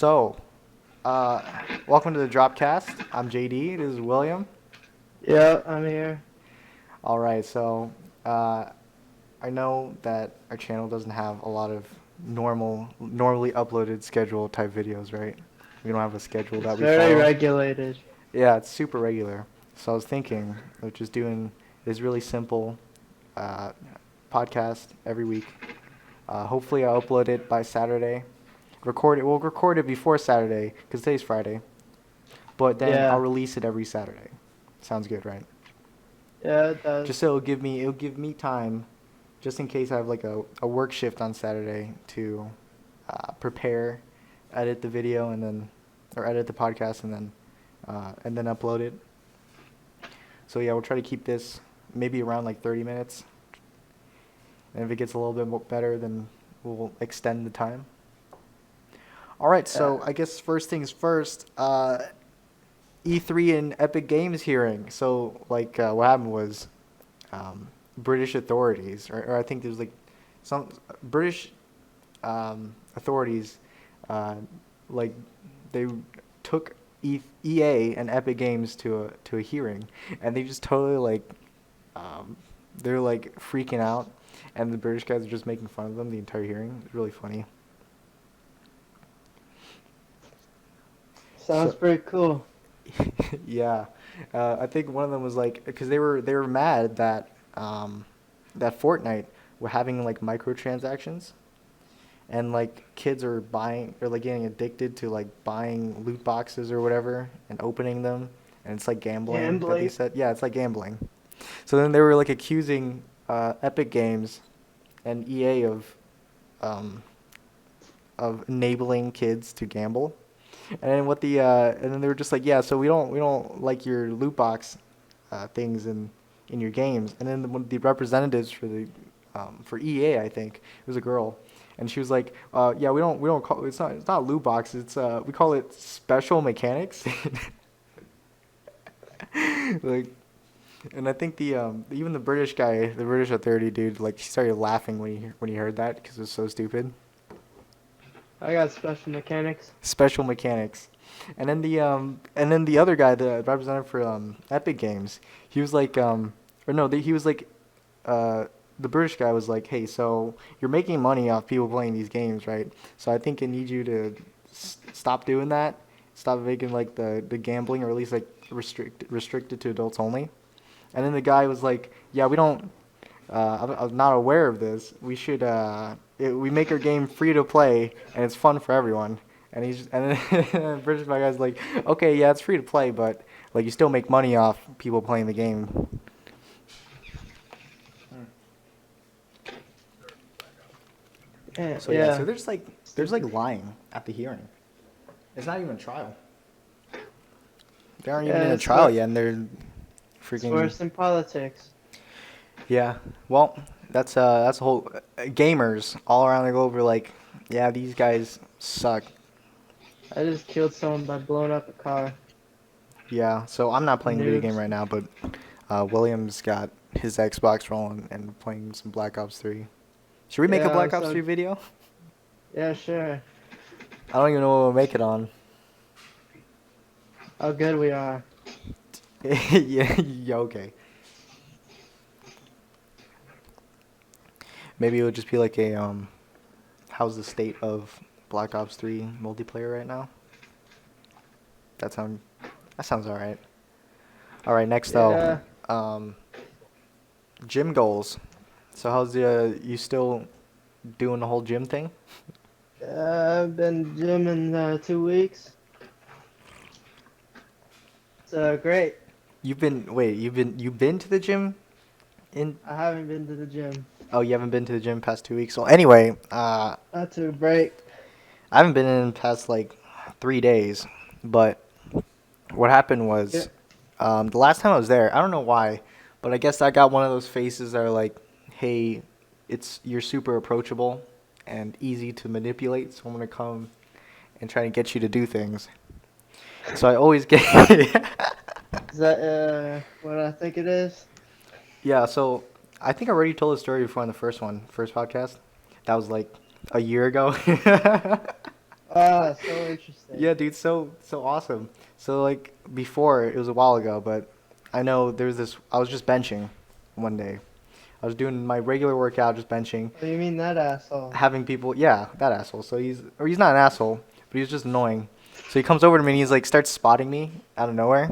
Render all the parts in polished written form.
So, uh, welcome to the Dropcast. I'm JD. This is William. Yeah, I'm here. All right. Uh, I know that our channel doesn't have a lot of normally uploaded schedule type videos, right? We don't have a schedule It's that we very follow. regulated. Yeah, it's super regular. So I was thinking of just doing this really simple uh, podcast every week. Hopefully, I'll upload it by Saturday. Record it. We'll record it before Saturday because today's Friday. But then I'll Yeah, release it every Saturday. Sounds good, right? yeah, it does. Just so it'll give me time, just in case I have like a work shift on Saturday to prepare, edit the video or edit the podcast and then upload it. So yeah, we'll try to keep this maybe around like 30 minutes. And if it gets a little bit better, then we'll extend the time. All right, so Yeah. I guess first things first. E3 and Epic Games hearing. So what happened was, British authorities, or I think there's like some British authorities, uh, like they took EA and Epic Games to a hearing, and they just totally um, they're like freaking out, and the British guys are just making fun of them the entire hearing. It's really funny. Sounds So pretty cool. yeah, I think one of them was like, because they were mad that that Fortnite were having like microtransactions, and like kids are buying or like getting addicted to like buying loot boxes or whatever and opening them, and it's like gambling that they Gambling. said. Yeah, it's like gambling. So then they were like accusing Epic Games and EA um, of enabling kids to gamble. And then they were just like, yeah, so we don't like your loot box things in your games. And then one of the representatives for EA, I think it was a girl, and she was like, yeah, we don't call it's not loot box, it's we call it special mechanics. Like, and I think the even the British guy, the British authority dude, like, he started laughing when he heard that because it was so stupid. I got special mechanics. Special mechanics. And then the other guy, the representative for Epic Games, he was like or no, he was like uh the British guy was like, "Hey, so you're making money off people playing these games, right? So I think I need you to stop doing that. Stop making like the gambling, or at least like restricted to adults only." And then the guy was like, "Yeah, we don't I'm not aware of this. We make our game free to play, and it's fun for everyone." And then the British guy's like, "Okay, yeah, it's free to play, but like you still make money off people playing the game." Yeah, So yeah, so yeah. there's like Stupid. lying at the hearing. It's not even a trial. They aren't even in Yeah, a it's trial wor- yet, and they're it's freaking. worse than politics. Yeah. Well, that's a whole gamers all around the globe are like, yeah, these guys suck. I just killed someone by blowing up a car. Yeah, so I'm not playing the video game Noobs. right now, but William's got his Xbox rolling and playing some Black Ops 3. Should we make a Yeah, Black Ops so 3 video? yeah, sure. I don't even know what we'll make it on. How good we are. Yeah, yeah, okay. Maybe it would just be like how's the state of Black Ops 3 multiplayer right now? That sound that sounds all right. All right, next though, Yeah, um, gym goals. So how's the you still doing the whole gym thing? I've been gymming 2 weeks. It's great. You've been to the gym in I haven't been to the gym. oh, you haven't been to the gym past 2 weeks. Well, anyway, I took a break. I haven't been in past like 3 days, but what happened Yeah. was, the last time I was there, I don't know why, but I guess I got one of those faces that are like, hey, you're super approachable and easy to manipulate, so I'm gonna come and try to get you to do things. So I always get Is that what I think it is? yeah. So I think I already told the story before on the first podcast. That was like a year ago. Ah, so interesting. Yeah, dude, so awesome. So like before, it was a while ago, but I know there was this. I was just benching one day. I was doing my regular workout, just benching, Oh, you mean that asshole? having people. Yeah, that asshole. So he's not an asshole, but he's just annoying. So he comes over to me and he's like starts spotting me out of nowhere,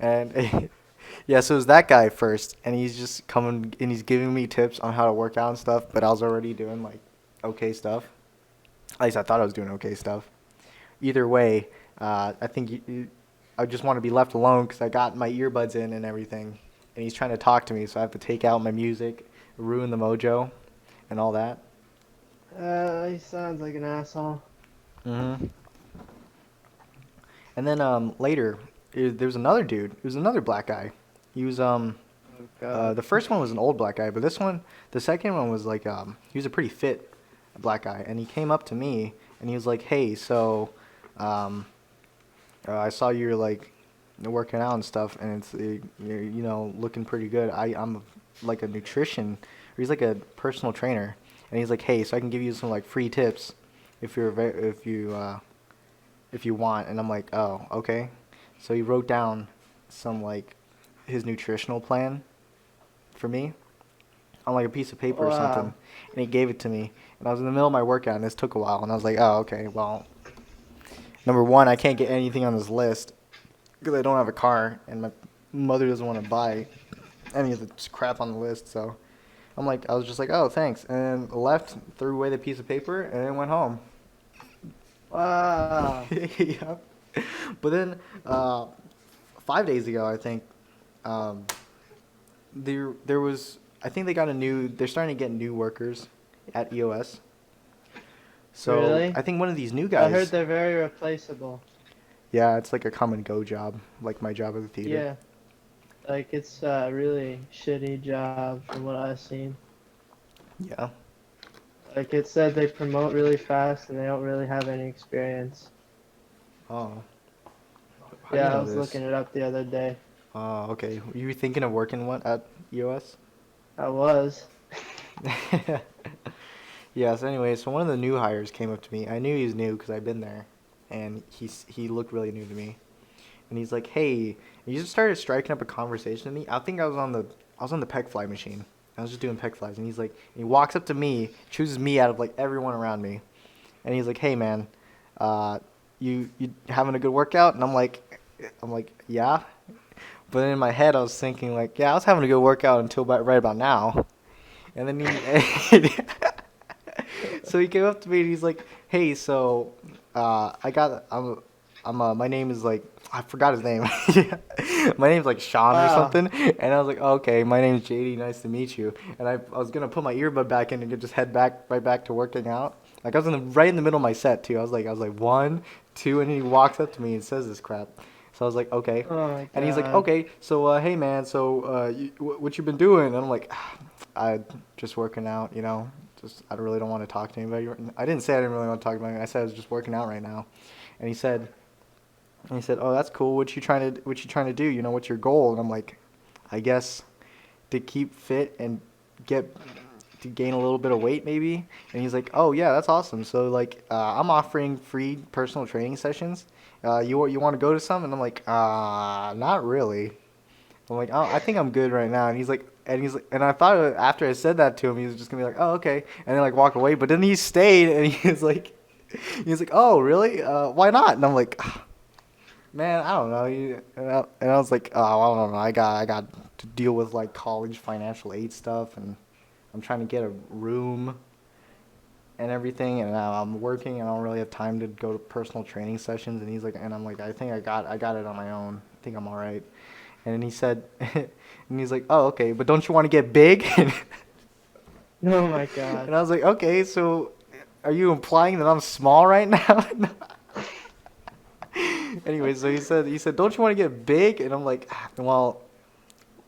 and yeah, so it was that guy first, and he's just coming and he's giving me tips on how to work out and stuff. But I was already doing like okay stuff. At least I thought I was doing okay stuff. Either way, I think I just want to be left alone because I got my earbuds in and everything, and he's trying to talk to me, so I have to take out my music, ruin the mojo, and all that. He sounds like an asshole. Hmm. And then later, there was another dude. It was another black guy. He was Oh God. the first one was an old black guy, but this one, the second one was like he was a pretty fit black guy, and he came up to me and he was like, "Hey, so um, I saw you're like working out and stuff, and you're looking pretty good. I'm like a nutrition, or he's like a personal trainer, and he's like, hey, so I can give you some like free tips if if you want." And I'm like, oh, okay. So he wrote down some like his nutritional plan for me on like a piece of paper or something, Wow. and he gave it to me. And I was in the middle of my workout, and this took a while, and I was like, oh, okay, well, number one, I can't get anything on this list because I don't have a car, and my mother doesn't want to buy any of the crap on the list. So I was just like, oh, thanks, and left, threw away the piece of paper, and then went home. Wow. Yeah. But then 5 days ago, I think um, there was. I think they got a new. They're starting to get new workers at EOS. So Really? I think one of these new I heard guys. they're very replaceable. Yeah, it's like a come and go job, like my job at the theater. Yeah. Like it's a really shitty job from what I've seen. Yeah. Like it said they promote really fast and they don't really have any experience. Oh, how do you Yeah, I know was this? looking it up the other day. Oh, okay. You were thinking of working what at EOS? I was. Yes. Anyway, so one of the new hires came up to me. I knew he was new because I've been there, and he looked really new to me. And he's like, "Hey," and he just started striking up a conversation with me. I think I was on the pec fly machine. I was just doing pec flies, and he walks up to me, chooses me out of like everyone around me, and he's like, "Hey, man, uh, you having a good workout?" And I'm like, "Yeah." But in my head, I was thinking like, "Yeah, I was having a good workout until right about now." And then he so he came up to me and he's like, "Hey, so I got my name is like I forgot his name. My name's like Sean or Wow. something." And I was like, oh, "Okay, my name's Jaydee. Nice to meet you." And I was gonna put my earbud back in and just head right back to working out. Like I was right in the middle of my set too. I was like one, two, and he walks up to me and says this crap. So I was like, okay. Oh my And he's like, God. okay, so hey man, so what you been doing? And I'm like, I just working out, just I really don't want to talk to anybody. I didn't say I didn't really want to talk to anybody. I said I was just working out right now. And he said, "Oh, that's cool. What you trying to do? What's your goal?" And I'm like, "I guess to keep fit and get to gain a little bit of weight maybe." And he's like, "Oh yeah, that's awesome. So like I'm offering free personal training sessions. You want to go to some?" And I'm like, not really." I'm like, "Oh, I think I'm good right now." And I thought after I said that to him, he was just gonna be like, "Oh, okay," and then like walk away. But then he stayed, and he was like, "Oh, really? Why not?" And I'm like, "Man, I don't know." And I was like, "Oh, I don't know. I got to deal with like college financial aid stuff, and I'm trying to get a room and everything, and I'm working, and I don't really have time to go to personal training sessions." And I'm like, "I think I got it on my own. I think I'm all right." And then he said, and he's like, "Oh, okay, but don't you want to get big?" Oh my God. And I was like, "Okay, so are you implying that I'm small right now?" Anyway, so he said, "Don't you want to get big?" And I'm like, "Well,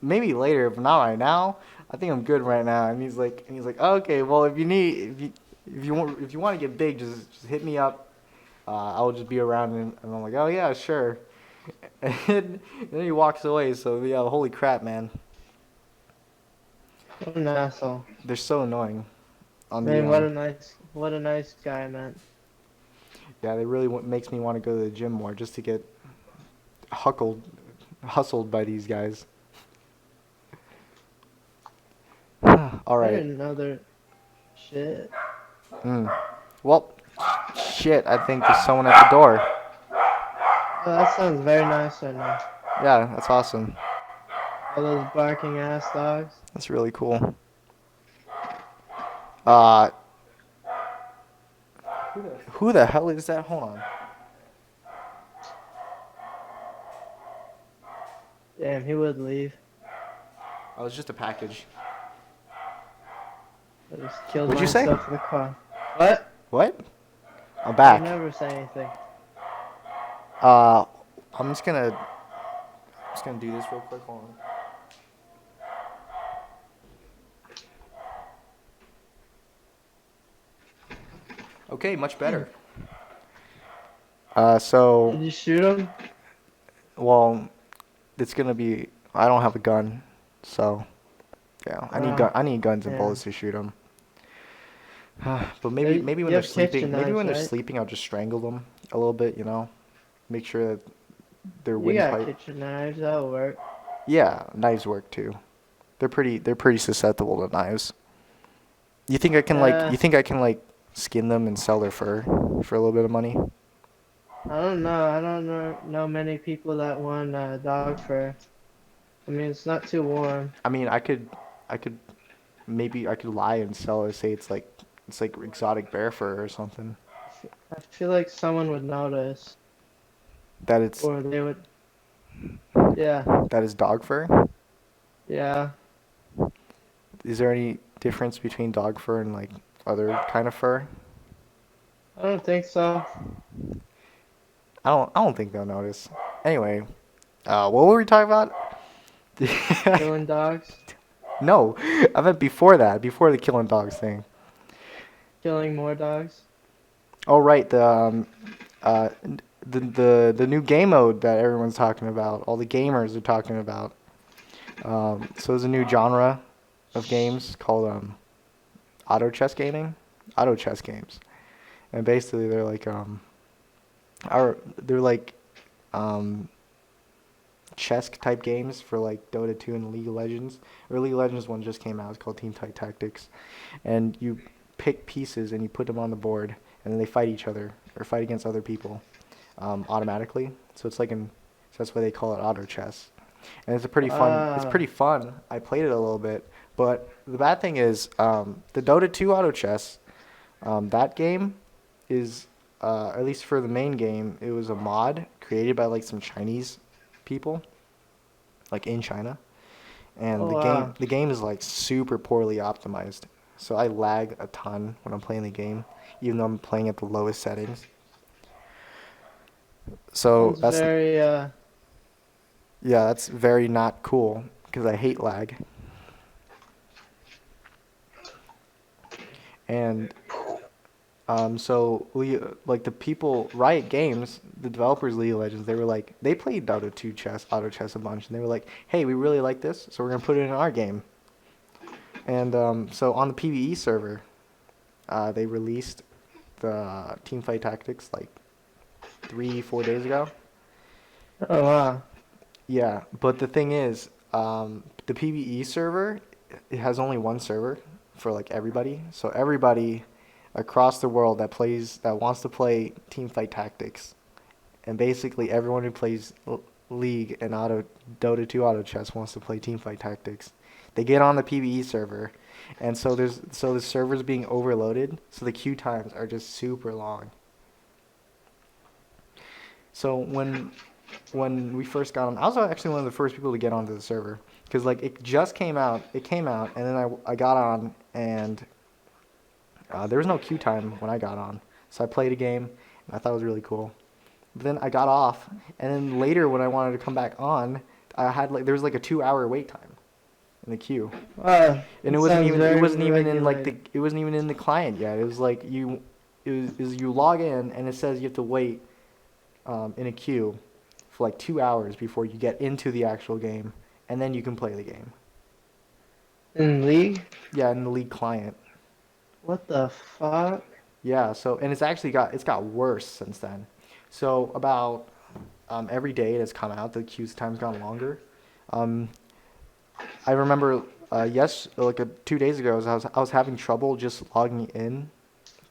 maybe later, but not right now. I think I'm good right now." And he's like, "Oh, okay, well, if you want to get big, just hit me up. I will just be around." And I'm like, "Oh yeah, sure." And then he walks away. So yeah, holy crap, man, What an asshole. they're so annoying on the Man, what a nice guy, man. Yeah, they really makes me want to go to the gym more just to get huckled, hustled by these guys. All I right. didn't know there. Shit. Mm. Well, shit. I think there's someone at the door. Oh, that sounds very nice right now. Yeah, that's awesome. All those barking ass dogs. That's really cool. Uh, who the hell is that? Hold on. Damn, he would leave. Oh, it's just a package. I just killed What'd you say? myself in the car. What? What? I'm I back. never say anything. Uh, I'm just gonna do this real quick. Hold on. Okay, much better. Did you shoot him? Well, it's gonna be. I don't have a gun, so yeah. I need guns and Yeah. bullets to shoot them. But You maybe when you they're have kitchen sleeping, maybe knives, when they're right? sleeping, I'll just strangle them a little bit. You know, make sure that their You got windpipe. kitchen knives, that'll work. Yeah, knives work too. They're pretty susceptible to knives. You think I can Uh, skin them and sell their fur for a little bit of money? I don't know. I don't know many people that want dog fur. I mean, it's not too warm. I mean, I could maybe I could lie and sell it. Say it's like exotic bear fur or something. I feel like someone would notice, That it's or they would. Yeah, that is dog fur. yeah. Is there any difference between dog fur and like other kind of fur? I don't think so. I don't think they'll notice. Anyway, what were we talking about? Killing dogs, No, I meant before that, before the killing dogs thing. killing more dogs. Oh right, uh, the new game mode that everyone's talking about, all the gamers are talking about. So there's a new genre of games called auto chess gaming, auto chess games, and basically they're like um, chess type games for like Dota 2 and League of Legends. Or League of Legends one just came out. It's called Team Tight Tactics, and you pick pieces and you put them on the board, and then they fight each other or fight against other people automatically. So so that's why they call it auto chess. And it's a pretty fun. It's Ah, pretty fun. I played it a little bit, but the bad thing is the Dota 2 auto chess. That game is at least for the main game, it was a mod created by like some Chinese people, like in China, and oh wow. the game is like super poorly optimized. So I lag a ton when I'm playing the game, even though I'm playing at the lowest settings. So Sounds very that's very not cool because I hate lag. And so like the people, Riot Games, the developers of League of Legends, they were like, they played Dota 2 auto chess a bunch, and they were like, hey, we really like this, so we're gonna put it in our game. And so on the PvE server, they released the Teamfight Tactics like 4 days ago. oh wow. Yeah, but the thing is, the PvE server, it has only one server for like everybody. So everybody across the world that wants to play Teamfight Tactics, and basically everyone who plays League and Dota 2 auto chess wants to play Teamfight Tactics. They get on the PvE server, and so the server's being overloaded, so the queue times are just super long. So when we first got on, I was actually one of the first people to get onto the server because like it just came out. It came out, and then I got on, and there was no queue time when I got on. So I played a game, and I thought it was really cool. But then I got off, and then later when I wanted to come back on, there was like a 2 hour wait time in the queue, Wow, and it sounds it very wasn't even in like regulated. it wasn't even in the client yet. It was like it was you log in, and it says you have to wait in a queue for like 2 hours before you get into the actual game, and then you can play the game. In League? Yeah, in the league client. What the fuck? Yeah. So and it's got worse since then. So about every day it has come out, the queue time's gone longer. Um, I remember like 2 days ago, I was having trouble just logging in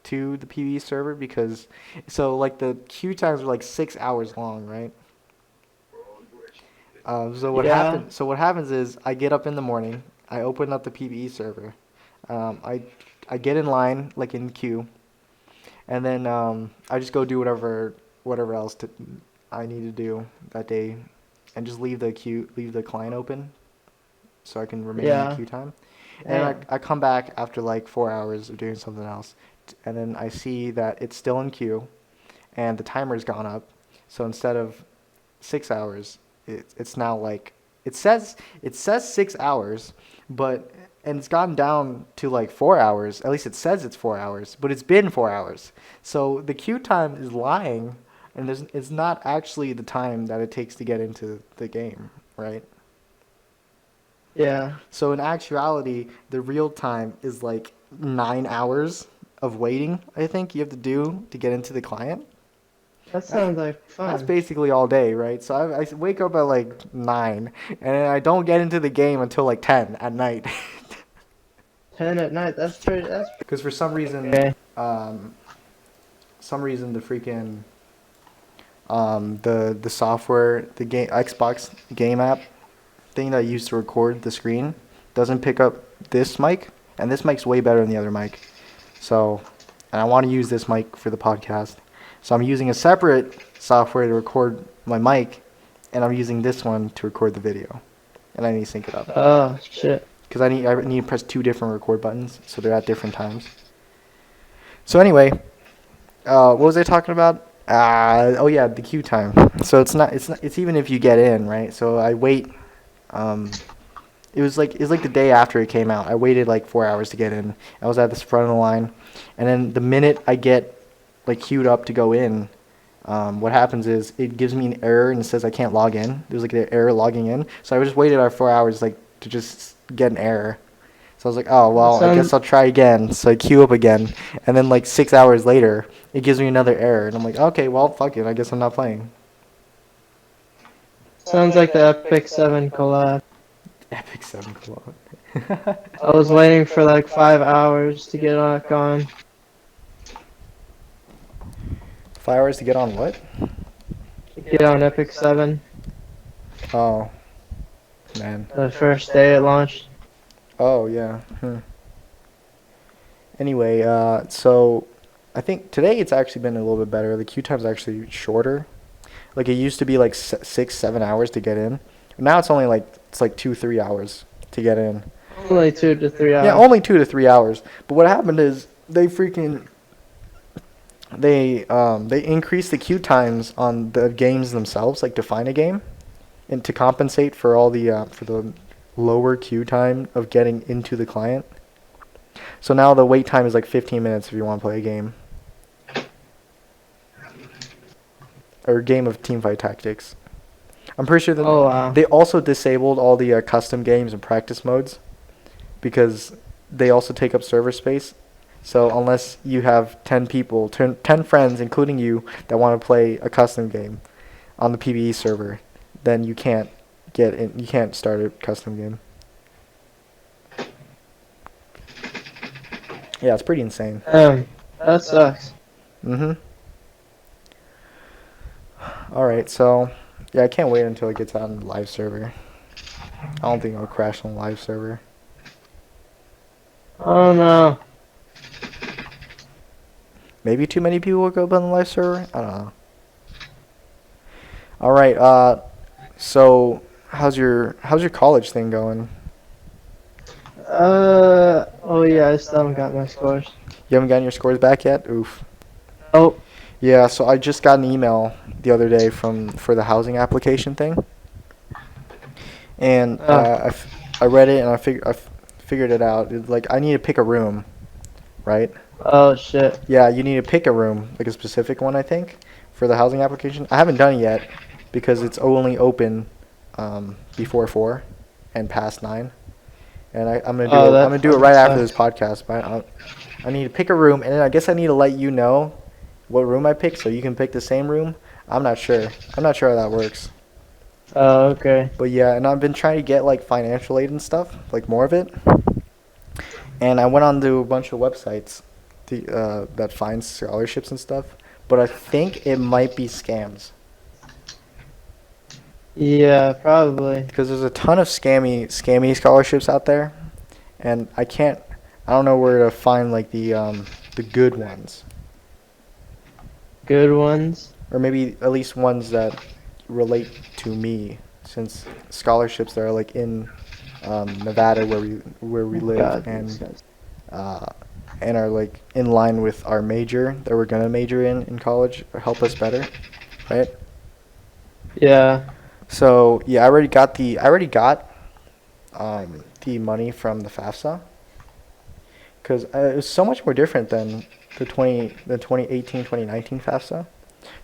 to the PvE server because so like the queue times are like 6 hours long, right? Yeah. So what happens is I get up in the morning, I open up the PvE server, um, I I get in line like in queue, and then I just go do whatever else I need to do that day, and just leave the client open, so I can remain in the Yeah. queue time. And then Damn. I come back after like 4 hours of doing something else, and then I see that it's still in queue, and the timer's gone up. So instead of 6 hours, it's now like it says 6 hours, but and it's gone down to like 4 hours. At least it says it's 4 hours, but it's been 4 hours. So the queue time is lying, and it's not actually the time that it takes to get into the game, right? Yeah. So in actuality, the real time is like 9 hours of waiting, I think you have to do to get into the client. That That's sounds like that's fun. basically all day, right? So I wake up at like 9, and I don't get into the game until like 10 at night. 10 at night. That's Because for okay. um, some reason the freaking the software, the game Xbox game app thing that I used to record the screen doesn't pick up this mic, and this mic's way better than the other mic. So, and I want to use this mic for the podcast. So I'm using a separate software to record my mic, and I'm using this one to record the video. And I need to sync it up. Oh shit. Because I need to press two different record buttons, so they're at different times. So anyway, what was I talking about? Oh yeah, the queue time. So it's even if you get in, right? So I wait. Um, it was like the day after it came out. I waited like 4 hours to get in. I was at the front of the line, and then the minute I get like queued up to go in, what happens is it gives me an error and it says I can't log in. There's like an error logging in. So I just waited our 4 hours like to just get an error. So I was like, oh That well, I guess sounds I'll try again. So I queue up again, and then like 6 hours later, it gives me another error, and I'm like, okay, well, fuck it. I guess I'm not playing. sounds like the Epic 7 collab. Epic 7 Club. I was waiting for like 5 hours to get back on. 5 hours to get on what? Get on Epic 7 Oh, man. the first day it launched. Oh, yeah. Anyway, so I think today it's actually been a little bit better. The queue time's actually shorter. Like it used to be like 6, 7 hours to get in. Now it's like 2, 3 hours to get in. Only 2 to 3 hours. Yeah, only 2 to 3 hours. But what happened is they increased the queue times on the games themselves, like to find a game, and to compensate for all the for the lower queue time of getting into the client. So now the wait time is like 15 minutes if you want to play a game. Or a game of teamfight tactics. I'm pretty sure that Oh wow. they also disabled all the custom games and practice modes because they also take up server space. So unless you have 10 people, 10 friends, including you, that want to play a custom game on the PvE server, then you can't get in. You can't start a custom game. Yeah, it's pretty insane. That sucks. Mhm. All right, so yeah, I can't wait until it gets out on the live server. I don't think I'll crash on the live server. Oh no. Maybe too many people will go up on the live server. I don't know. All right. So how's your college thing going? Oh yeah, I still haven't got my scores. You haven't gotten your scores back yet? Oof. Oh, Yeah. So I just got an email the other day for the housing application thing, and I read it and I figured it out. It's like I need to pick a room, right? oh shit. Yeah, you need to pick a room, like a specific one, I think, for the housing application. I haven't done it yet because it's only open before 4 and past 9. And I'm gonna do Oh, it. I'm that gonna do it fucking right after this sucks. podcast. But I need to pick a room, and then I guess I need to let you know what room I pick so you can pick the same room. I'm not sure. I'm not sure how that works. Oh, okay. But yeah, and I've been trying to get like financial aid and stuff, like more of it. And I went on to a bunch of websites that find scholarships and stuff. But I think it might be scams Yeah, probably. because there's a ton of scammy scholarships out there, and I don't know where to find like the good ones, Good ones. or maybe at least ones that relate to me, since scholarships that are like in Nevada where we live, God, these guys. uh, and are like in line with our major that we're gonna major in college or help us better, right? Yeah. So yeah, I already got the money from the FAFSA because it was so much more different than the 2018 2019 FAFSA.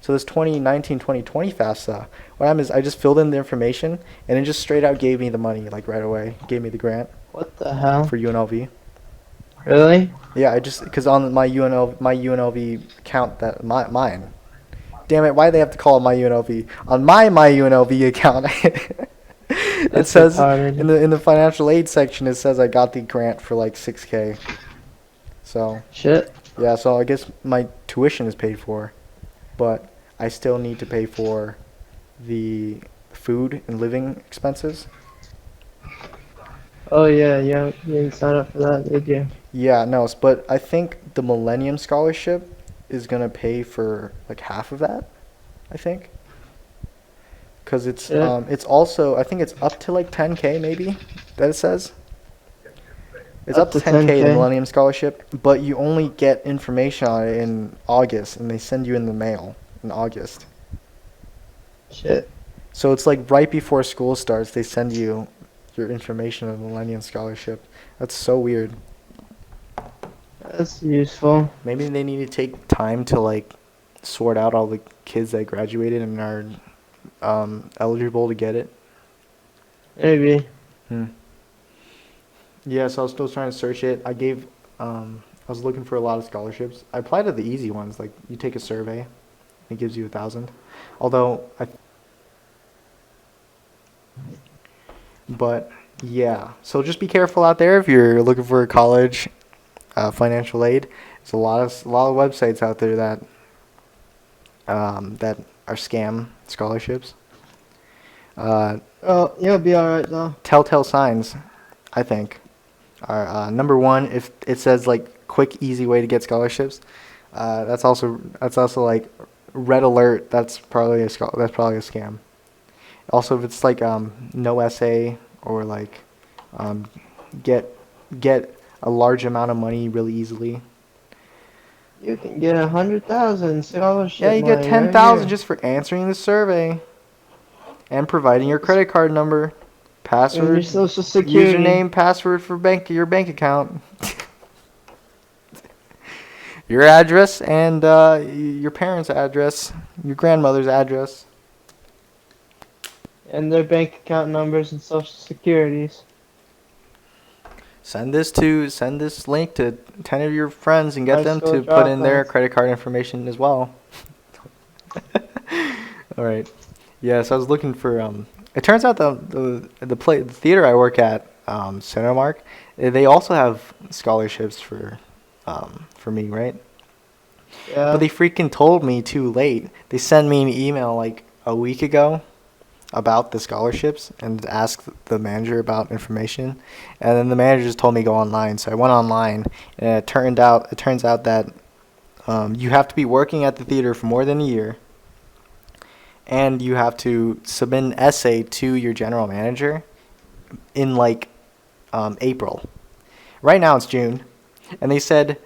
So this 2019-2020 FAFSA, what happened is I just filled in the information and it just straight out gave me the money like right away. Gave me the grant What the hell? for UNLV. Really? Yeah, I just because on my UNLV account that mine. Damn it! Why do they have to call it my UNLV? On my UNLV account, it That's says in retarded. the financial aid section it says I got the grant for like 6K. So Shit. yeah, so I guess my tuition is paid for, but I still need to pay for the food and living expenses. Oh yeah, yeah. You didn't sign up for that, did you? Yeah, no, but I think the Millennium Scholarship is gonna pay for like half of that. I think, because Shit. it's also I think it's up to like 10K maybe that it says. It's Up up to to 10K the 10K. Millennium Scholarship, but you only get information on it in August, and they send you in the mail in August. Shit. So it's like right before school starts, they send you your information on the Millennium Scholarship. That's so weird. That's useful. Maybe they need to take time to like sort out all the kids that graduated and are eligible to get it. Maybe. Hmm. Yeah, so I was still trying to search it. I was looking for a lot of scholarships. I applied to the easy ones, like you take a survey, it gives you 1,000. Although but yeah, so just be careful out there if you're looking for a college financial aid. There's a lot of websites out there that are scam scholarships. Uh, Oh, you'll be alright though. Telltale signs, I think, are number one. If it says like quick, easy way to get scholarships, that's also like red alert. That's probably a scam. Also, if it's like no essay or like um, get get a large amount of money really easily. You can get 100,000 Yeah, scholarship you get money right 10,000 here. just for answering the survey and providing your credit card number, And your password, social security. username, password for your bank account, your address, and your parents' address, your grandmother's address. And their bank account numbers and social securities. Send this link to 10 of your friends and get High them school to put in their dropouts. credit card information as well. All right. Yeah, so I was looking for it turns out the theater I work at, Cinemark, they also have scholarships for me, right? But Yeah. they freaking told me too late. They sent me an email like a week ago about the scholarships and asked the manager about information, and then the manager just told me go online. So I went online, and it turns out that you have to be working at the theater for more than a year, and you have to submit an essay to your general manager in like April. Right now it's June, and they said,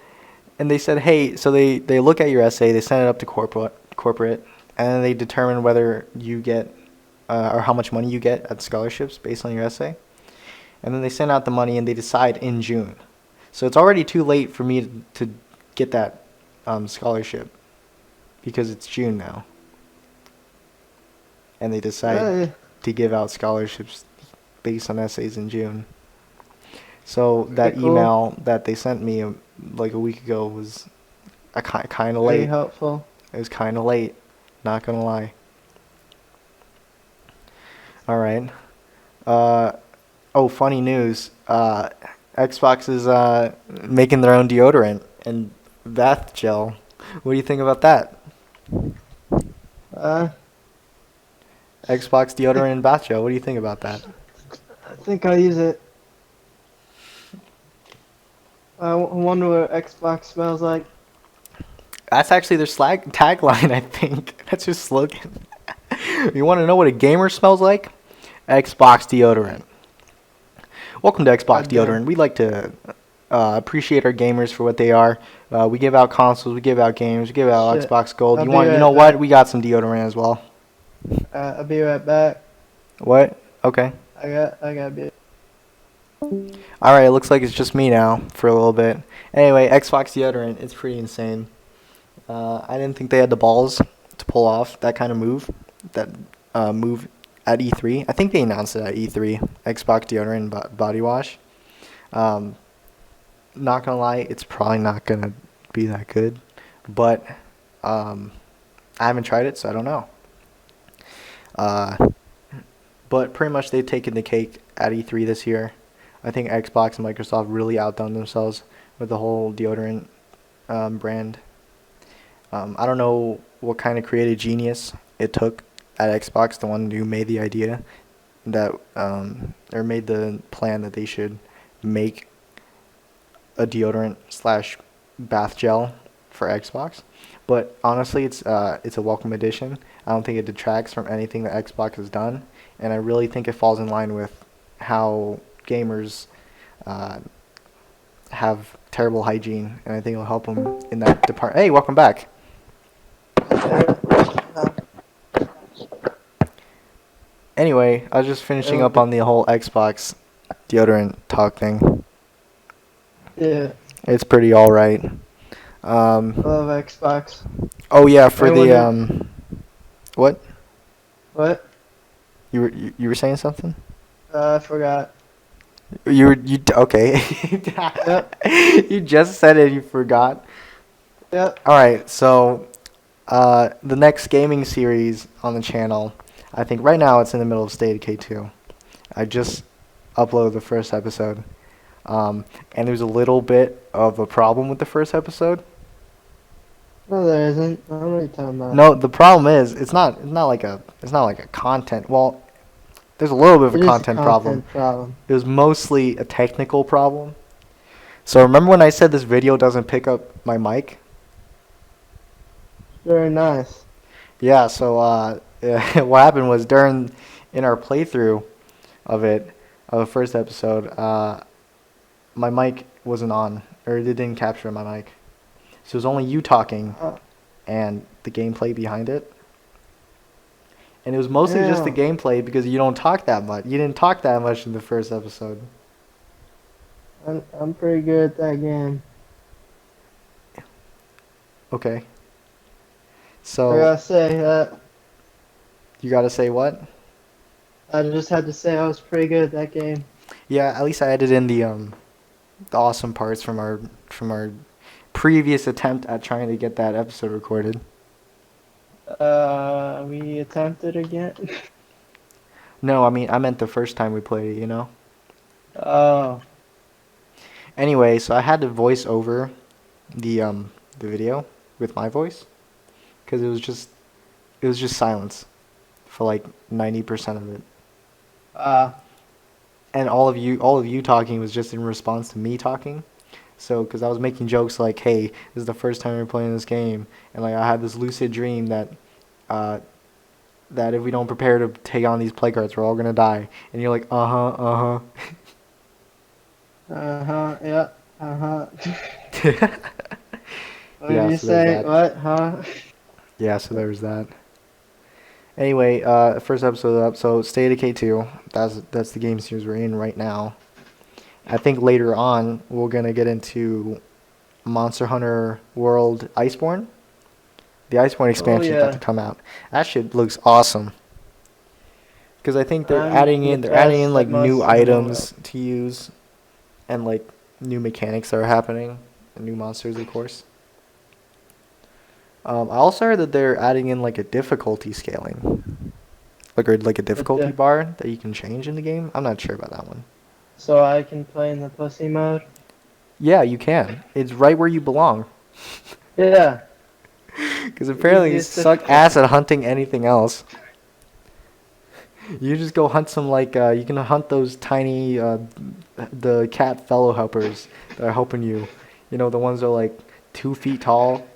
hey, so they look at your essay, they send it up to corporate, and then they determine whether you get or how much money you get at scholarships based on your essay, and then they send out the money and they decide in June. So it's already too late for me to get that scholarship because it's June now, and they decide Really? to give out scholarships based on essays in June. So Pretty that cool. email that they sent me like a week ago was kind of Pretty late. helpful. It was kind of late. Not gonna lie. All right. Uh, oh, funny news. Xbox is making their own deodorant and bath gel. What do you think about that? Uh, Xbox I think deodorant and bath gel. What do you think about that? I think I'll use it. Wonder what Xbox smells like. That's actually their tagline, I think. That's their slogan. You want to know what a gamer smells like? Xbox deodorant. Welcome to Xbox God damn. deodorant. We like to appreciate our gamers for what they are. We give out consoles, we give out games, we give out Shit. Xbox Gold. I'll You be want? You right know what? back. We got some deodorant as well. I'll be right back. What? Okay. I gotta be. All right. It looks like it's just me now for a little bit. Anyway, Xbox deodorant. It's pretty insane. I didn't think they had the balls to pull off that kind of move. That move at E3. I think they announced it at E3. Xbox deodorant and body wash. Um, Not gonna lie, it's probably not gonna be that good, but um, I haven't tried it, so I don't know. Uh, but pretty much they've taken the cake at E3 this year. I think Xbox and Microsoft really outdone themselves with the whole deodorant brand. I don't know what kind of creative genius it took at Xbox, the one who made the idea that or made the plan that they should make a deodorant slash bath gel for Xbox. But honestly, it's a welcome addition. I don't think it detracts from anything that Xbox has done, and I really think it falls in line with how gamers uh, have terrible hygiene, and I think it'll help them in that department. Hey, welcome back. Anyway, I was just finishing up on the whole Xbox deodorant talk thing. Yeah, It's pretty all right. I love Xbox. Oh yeah, for I the wonder what? what? You were saying something? I forgot. Okay. Yep, You just said it. You forgot. yep. All right. So, the next gaming series on the channel, I think right now it's in the middle of State of K2. I just uploaded the first episode, and there's a little bit of a problem with the first episode. No, there isn't. I don't know what you're talking about. No, the problem is it's not like a content. Well, there's a little bit of a It is a content problem. content problem. It was mostly a technical problem. So remember when I said this video doesn't pick up my mic? Very nice. Yeah, so what happened was in our playthrough of the first episode, my mic wasn't on, or it didn't capture my mic. So it was only you talking Uh, and the gameplay behind it. And it was mostly just the Damn. gameplay because you don't talk that much. You didn't talk that much in the first episode. I'm pretty good at that game. Okay. I So gotta say that. you gotta say what? I just had to say I was pretty good at that game. Yeah, at least I added in the awesome parts from our previous attempt at trying to get that episode recorded. We attempted again. No, I meant the first time we played it, you know? Oh, Anyway, so I had to voice over the video with my voice cuz it was just silence for like 90% of it. uh, And all of you talking was just in response to me talking. So, because I was making jokes like, "Hey, this is the first time we're playing this game," and like I had this lucid dream uh, that if we don't prepare to take on these play cards, we're all gonna die. And you're like, yeah, uh-huh. What did Yeah, you so there's say? that. What? Huh? Yeah, so there was that. Anyway, first episode up. So State of K2. That's the game series we're in right now. I think later on we're gonna get into Monster Hunter World Iceborne. The Iceborne Oh expansion is about to yeah. come out. That shit looks awesome. Because I think I'm the they're adding in best like at new Monster Hunter World. items to use. and like new mechanics that are happening, and new monsters, of course. I also heard that they're adding in like a difficulty scaling, like a But difficulty bar that you can change in the game. I'm not sure about that one. so I can play in the pussy mode. Yeah, you can. It's right where you belong. Yeah, Because apparently you easiest suck difficulty. ass at hunting anything else. You just go hunt some like you can hunt those tiny the cat fellow helpers that are helping you. You know the ones that are like 2 feet tall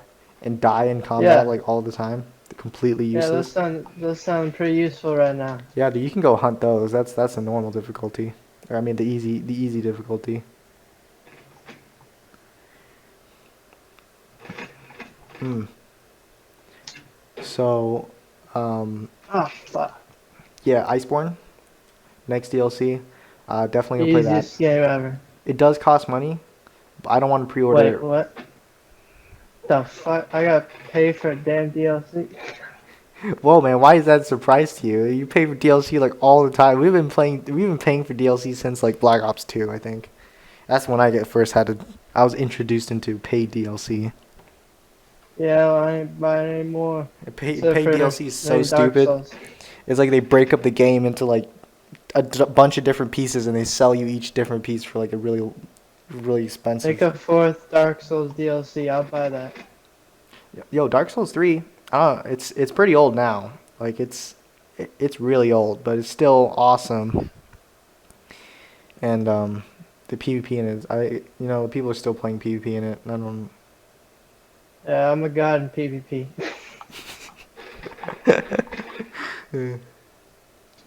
and die in combat Yeah, like all the time. They're completely yeah, useless. those sound pretty useful right now. Yeah, dude, you can go hunt those. That's a normal difficulty. Or I mean the easy difficulty. Hmm. So, Oh fuck! yeah, Iceborne next DLC. Definitely gonna play that. Easiest game ever. It does cost money, but I don't want to pre-order Wait, it. what? The fuck? I gotta pay for a damn DLC. Whoa, man, why is that a surprise to you? You pay for DLC like all the time. We've been paying for DLC since like Black Ops 2, I think. That's when I was introduced into paid DLC. Yeah, I ain't buying any more. Except Paid for DLC is so maybe Dark stupid. Souls. It's like they break up the game into like bunch of different pieces and they sell you each different piece for like a really Make expensive. a fourth Dark Souls DLC. I'll buy that. Yo, Dark Souls 3, it's pretty old now. Like it's really old, but it's still awesome. And the PvP in it, people are still playing PvP in it. None of them. Yeah, I'm a god in PvP.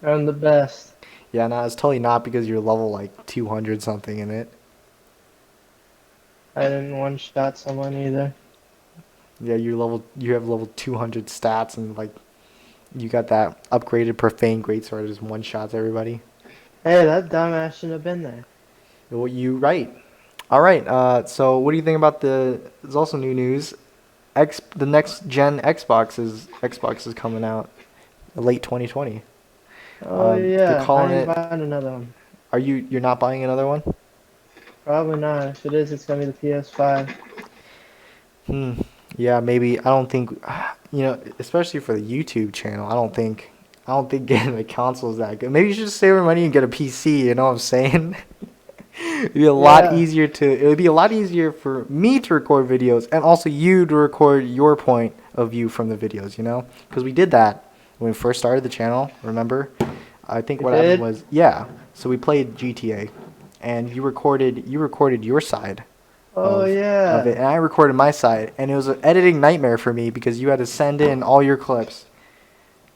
I'm the best. Yeah, no, it's totally not because you're level like 200 something in it. I didn't one shot someone either. Yeah, you have level 200 stats and like you got that upgraded profane greatsword that just one shots everybody. Hey, that dumbass shouldn't have been there. Well, you right. All right. So what do you think about there's also new news. The next gen Xbox is coming out late 2020. Oh They're yeah, I calling ain't it. buying another one. You're not buying another one? Probably not. If it is, it's gonna be the PS5. Hmm. Yeah, maybe. I don't think, especially for the YouTube channel, I don't think getting a console is that good. Maybe you should just save your money and get a PC. You know what I'm saying? Yeah, It would be a lot easier for me to record videos and also you to record your point of view from the videos. You know, because we did that when we first started the channel. Remember? I think we what happened did. was, yeah. So we played GTA, and you recorded your side Oh of it, yeah, and I recorded my side, and it was an editing nightmare for me because you had to send in all your clips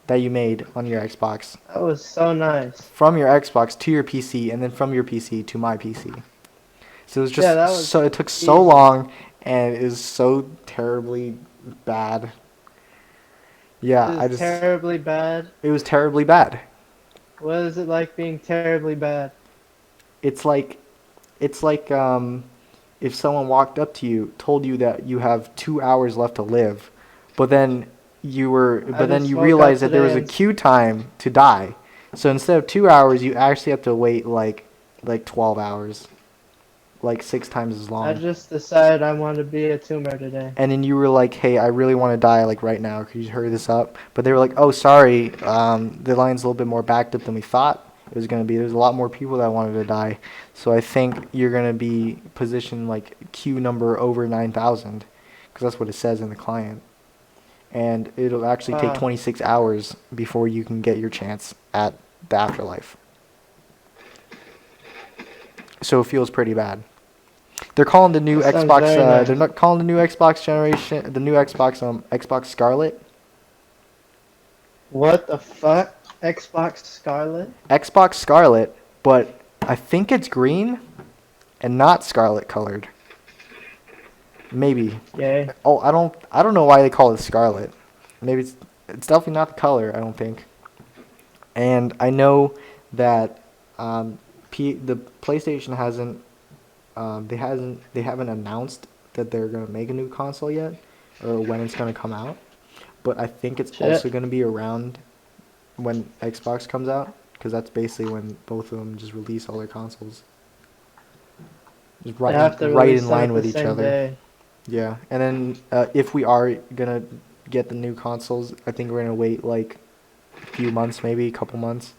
that you made on your Xbox that was so nice. from your Xbox to your PC, and then from your PC to my PC. So it was Yeah, just that was so it took so easy. long, and it was so terribly bad. It Yeah, was terribly bad. it was terribly bad. What is it like being terribly bad? It's like it's like if someone walked up to you, told you that you have 2 hours left to live, but then I just you woke up realized that there was today a and queue time to die. So instead of 2 hours, you actually have to wait like 12 hours, like 6 times as I long. just decided I want to be a tumor today. And then you were like, "Hey, I really want to die like right now. Could you hurry this up?" But they were like, "Oh, sorry, the line's a little bit more backed up than we thought it was gonna be. There's a lot more people that wanted to die, so I think you're gonna be positioned like queue number over 9,000, because that's what it says in the client. And it'll actually take Wow. 26 hours before you can get your chance at the afterlife. So it feels pretty bad." They're calling the new That sounds Xbox. very They're nice. not calling the new Xbox generation. The new Xbox. Xbox Scarlet. What the fuck? Xbox Scarlet? Xbox Scarlet, but I think it's green and not scarlet colored. Maybe. Yay. Oh, I don't know why they call it Scarlet. Maybe it's definitely not the color, I don't think. And I know that the PlayStation they haven't announced that they're gonna make a new console yet, or when it's gonna come out. But I think it's also Shit. gonna be around when Xbox comes out, because that's basically when both of them just release all their consoles. just They have to right release in them line at the with each same other. day. Yeah, and then if we are gonna get the new consoles, I think we're gonna wait like a few months, maybe a couple months,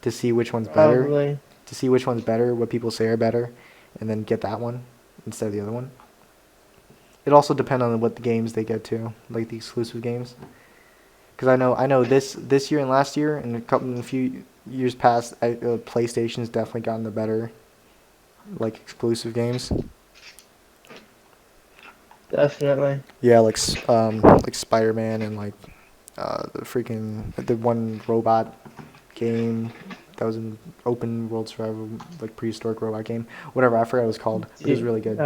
to see which one's better. Probably. To see which one's better, what people say are better, and then get that one instead of the other one. It also depends on what the games they get too, like the exclusive games. Because I know this year and last year and a few years past, PlayStation's definitely gotten the better like exclusive games. Definitely. Yeah, like Spider-Man and like the one robot game that was an open world survival like prehistoric robot game. Whatever, I forgot what it was called, but it was really good.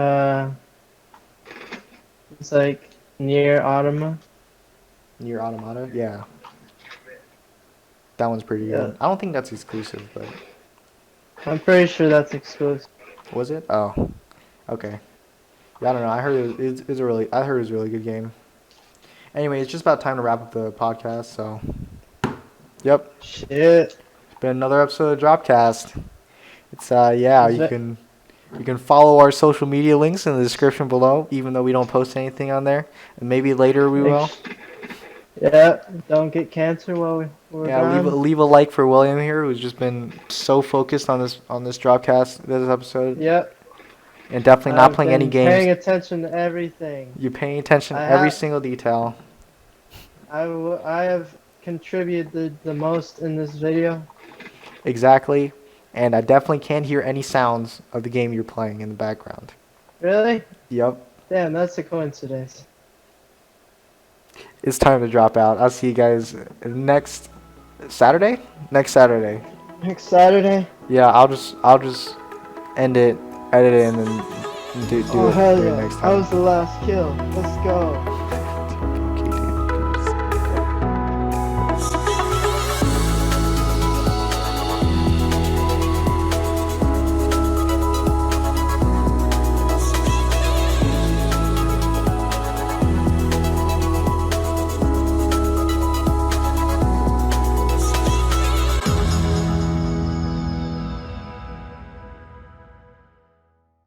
It's like near Automata. Nier Automata, yeah, that one's pretty Yeah. good. I don't think that's exclusive, but I'm pretty sure that's exclusive. was it? Oh, okay. Yeah, I don't know. I heard I heard it was a really good game. Anyway, it's just about time to wrap up the podcast. So, yep, Shit. been another episode of Dropcast. It's yeah, Is it? you can follow our social media links in the description below, even though we don't post anything on there. And maybe later we Make will. sh- yeah. Don't get cancer while we're Yeah, gone. leave a like for William here, who's just been so focused on this Dropcast this episode, Yep. and definitely not I've playing any been paying games. attention to everything. You're paying attention I to every have. single detail. I have contributed the most in this video. Exactly. And I definitely can't hear any sounds of the game you're playing in the background. Really? Yep. Damn, that's a coincidence. It's time to drop out. I'll see you guys next Saturday? Next Saturday. Next Saturday? Yeah, I'll just end it, edit it, and then do Oh it hell for you yeah. next I time. was the last kill. Let's go.